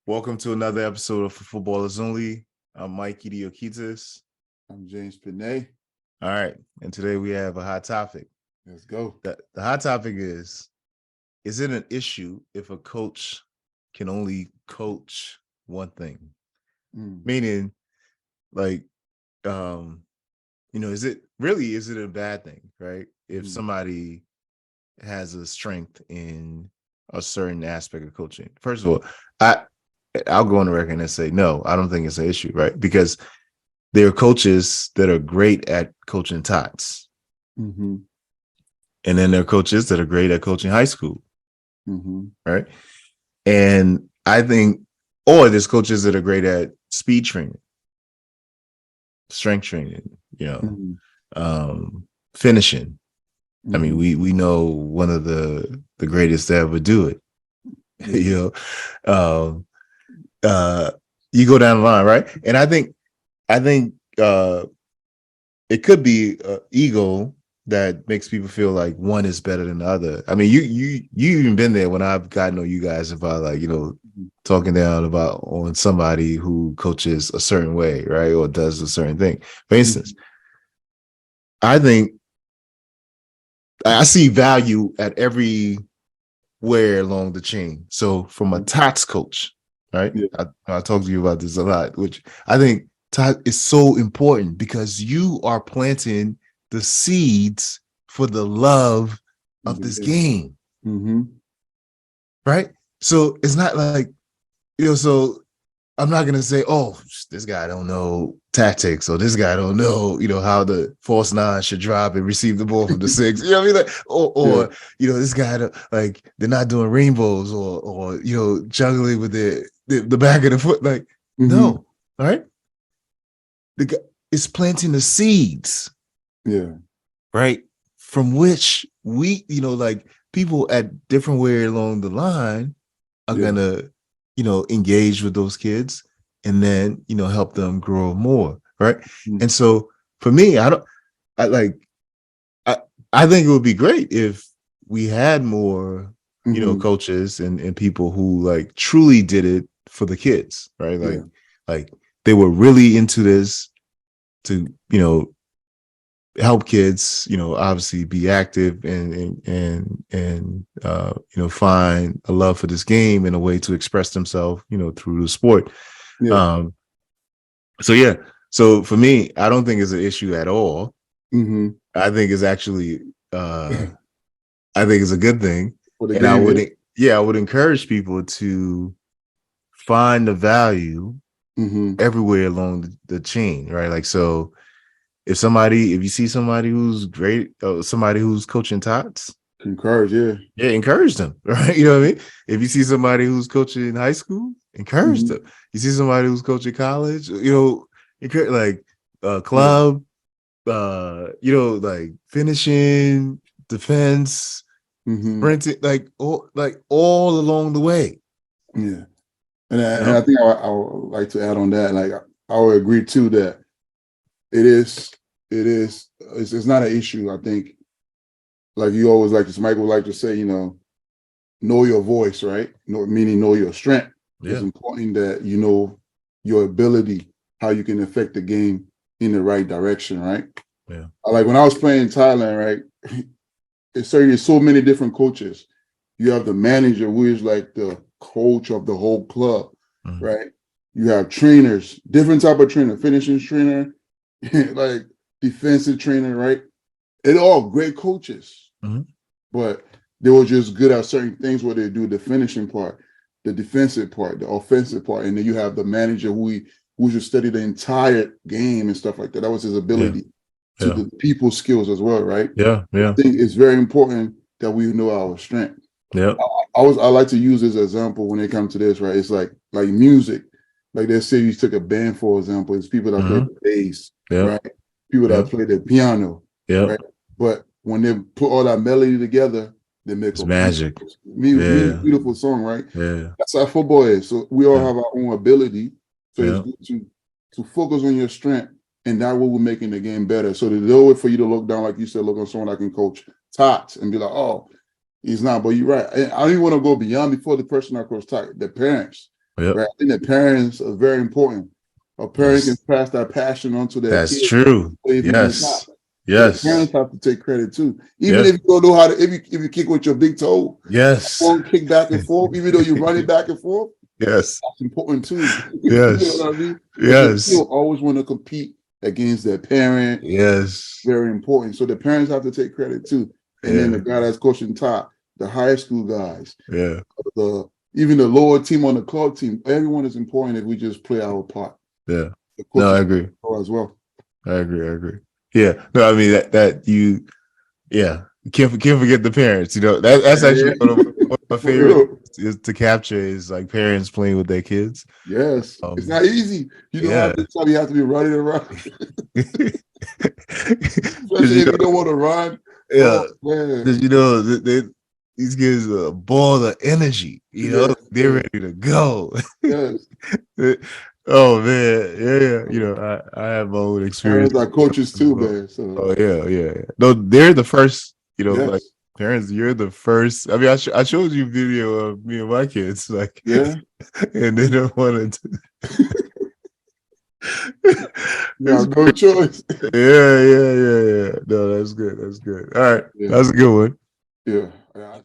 Welcome to another episode of For Footballers Only. I'm Mikey Diokitis. I'm James Pinay. All right, and today we have a hot topic. Let's go. The hot topic is it an issue if a coach can only coach one thing? Meaning, like, is it a bad thing, right? If somebody has a strength in a certain aspect of coaching. First of all, I'll go on the record and say, no, I don't think it's an issue, right? Because there are coaches that are great at coaching tots. Mm-hmm. And then there are coaches that are great at coaching high school, right? And I think, or there's coaches that are great at speed training, strength training, finishing. I mean, we know one of the greatest to ever do it. You go down the line, right? And I think it could be ego that makes people feel like one is better than the other. I mean, you even been there when I've gotten to know you guys about talking down about on somebody who coaches a certain way, right, or does a certain thing. For instance, I think I see value at everywhere along the chain. So from a TOTS coach, right? Yeah. I talked to you about this a lot, which I think TOTS is so important because you are planting the seeds for the love of this game. Right? So it's not like, so I'm not going to say, oh, this guy don't know tactics, or this guy don't know, how the false nine should drop and receive the ball from the six. You know what I mean? Like, or this guy, they're not doing rainbows or juggling with the back of the foot. Like, no, all right? The guy is planting the seeds. Yeah. Right? From which we, people at different way along the line are gonna, engage with those kids and then, help them grow more. Right. And so for me, I think it would be great if we had more, coaches and people who truly did it for the kids, right? Like they were really into this to, help kids, obviously be active and find a love for this game and a way to express themselves, through the sport. So for me, I don't think it's an issue at all. I think it's actually, I think it's a good thing. And I would encourage people to find the value everywhere along the chain, right? Like, so if you see somebody who's great, somebody who's coaching tots, encourage them, right? You know what I mean? If you see somebody who's coaching high school, encourage them. You see somebody who's coaching college, encourage, club, finishing, defense, sprinting, all along the way. Yeah, and I think I would like to add on that. Like, I would agree too that it's not an issue. I think, like you always like to, Michael would like to say, know your voice, right? Meaning know your strength. Yeah. It's important that you know your ability, how you can affect the game in the right direction, right? Yeah. Like when I was playing in Thailand, right? There's so many different coaches. You have the manager, who is like the coach of the whole club, right? You have trainers, different type of trainer, finishing trainer, like defensive trainer, right? They're all great coaches, but they were just good at certain things where they do the finishing part, the defensive part, the offensive part, and then you have the manager who just study the entire game and stuff like that. That was his ability to the people skills as well, right? Yeah. I think it's very important that we know our strength. Yeah. I like to use this example when it comes to this, right? It's like music. Like they say, you took a band, for example, it's people that play the bass, right? People that play the piano, right? But when they put all that melody together, they make it's magic. Beautiful song, right? Yeah. That's how football is. So we all have our own ability. So it's good to focus on your strength, and that will making the game better. So the little way for you to look down, like you said, look on someone that can coach tots and be like, oh, he's not. But you're right. I don't even want to go beyond before the person that coach tots, the parents. Yep. Right? I think that parents are very important. A parent Yes. can pass that passion on to their That's kids true. if you do not. Yes. So the Yes. parents have to take credit too. Even Yes. if you don't know how to, if you kick with your big toe, Yes. won't kick back and forth, even though you're running back and forth, Yes. that's important too. You know Yes. what I mean? Because they Yes. still always want to compete against their parent. Yes. Very important. So the parents have to take credit too. And then Yeah. the guy that's coaching top, the high school guys, Yeah. even the lower team on the club team, everyone is important if we just play our part. Yeah. The No, I coaches agree. as well. I agree. Yeah. No, I mean that you you can't forget the parents. You know, that's actually one of my For favorite real. is to capture is like parents playing with their kids. Yes. It's not easy. You know, Yeah. at this time you have to be running around. Because Especially if you don't want to run. yeah, Oh man. because these kids are a ball of energy. You know, they're ready to go. Yes. Oh man, yeah. You know, I have my own experience. Parents are coaches too, man. So Oh yeah. No, they're the first. You know, like yes. parents, you're the first. I mean, I showed you video of me and my kids, like, Yeah. and they don't want to. You have no choice. Yeah. No, that's good. All right, Yeah. that's a good one. Yeah.